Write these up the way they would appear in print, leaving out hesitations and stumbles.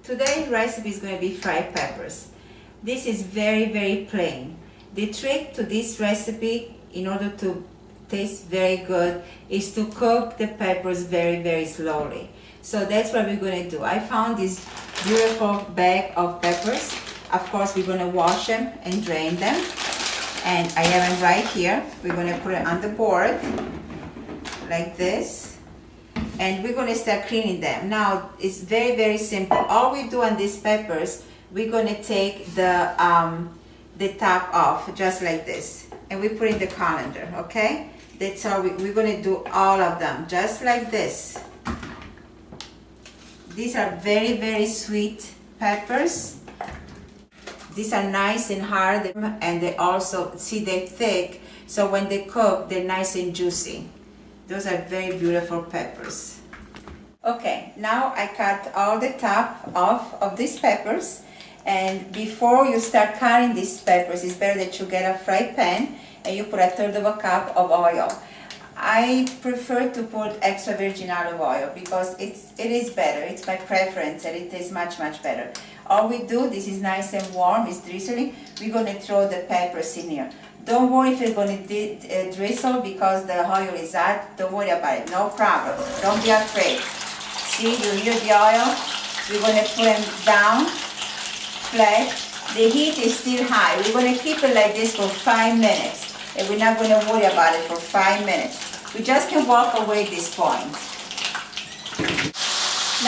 Today's recipe is going to be fried peppers. This is very plain. The trick to this recipe, in order to taste very good, is to cook the peppers very slowly. So that's what we're going to do. I found this beautiful bag of peppers. Of course, we're going to wash them and drain them. And I have them right here. We're going to put it on the board like this. And we're going to start cleaning them. Now, it's very simple. All we do on these peppers, we're going to take the top off, just like this. And we put in the colander, okay? That's how we're going to do all of them, just like this. These are very sweet peppers. These are nice and hard, and they also, see, they're thick, so when they cook, they're nice and juicy. Those are very beautiful peppers. Okay, now I cut all the top off of these peppers. And before you start cutting these peppers, it's better that you get a fry pan and you put 1/3 of a cup of oil. I prefer to put extra virgin olive oil because it is better. It's my preference and it tastes much better. All we do, this is nice and warm, it's drizzling. We're going to throw the peppers in here. Don't worry if you're going to drizzle because the oil is hot. Don't worry about it, no problem. Don't be afraid. See, you hear the oil? We're going to put them down flat. The heat is still high. We're going to keep it like this for 5 minutes. And we're not going to worry about it for 5 minutes. We just can walk away at this point.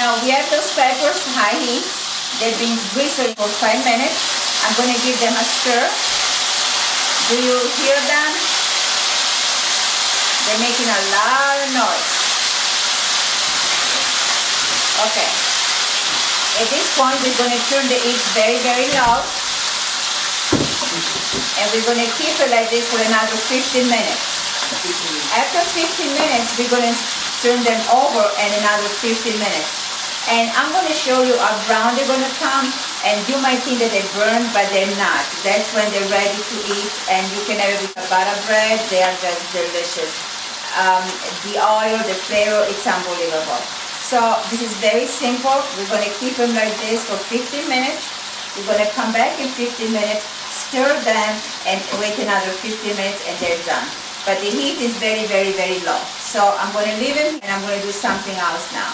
Now we have those peppers high heat. They've been drizzled for 5 minutes. I'm going to give them a stir. Do you hear them? They're making a lot of noise. Okay. At this point, we're going to turn the heat very low. And we're going to keep it like this for another 15 minutes. After 15 minutes, we're going to turn them over and another 15 minutes. And I'm going to show you how brown they're going to come. And you might think that they're burned, but they're not. That's when they're ready to eat. And you can have it with a butter bread. They are just delicious. The oil, the flavor, it's unbelievable. So this is very simple. We're going to keep them like this for 15 minutes. We're going to come back in 15 minutes, stir them, and wait another 15 minutes, and they're done. But the heat is very low. So I'm going to leave them, and I'm going to do something else now.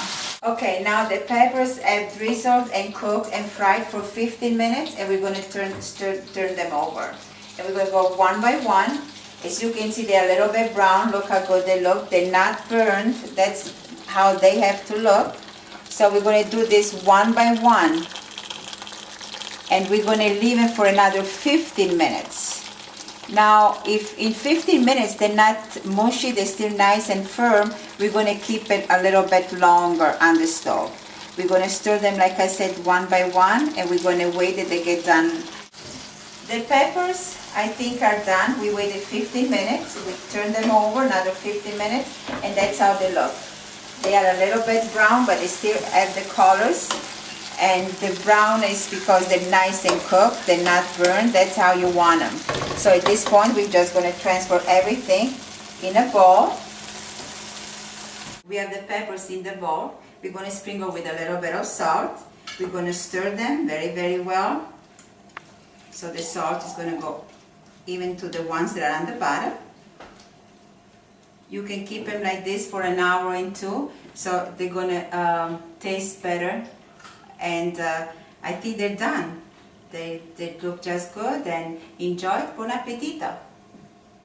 Okay, now the peppers have drizzled and cooked and fried for 15 minutes, and we're going to turn them over. And we're going to go one by one. As you can see, they're a little bit brown. Look how good they look. They're not burned. That's how they have to look. So we're going to do this one by one. And we're going to leave them for another 15 minutes. Now, if in 15 minutes they're not mushy, they're still nice and firm, we're going to keep it a little bit longer on the stove. We're going to stir them, like I said, one by one, and we're going to wait till they get done. The peppers, I think, are done. We waited 15 minutes. We turn them over another 15 minutes, and that's how they look. They are a little bit brown, but they still have the colors. And the brown is because they're nice and cooked, they're not burned. That's how you want them. So at this point, we're just going to transfer everything in a bowl. We have the peppers in the bowl. We're going to sprinkle with a little bit of salt. We're going to stir them very well. So the salt is going to go even to the ones that are on the bottom. You can keep them like this for an hour or two, so they're going to taste better. And I think they're done. They look just good, and enjoy. Buon appetito!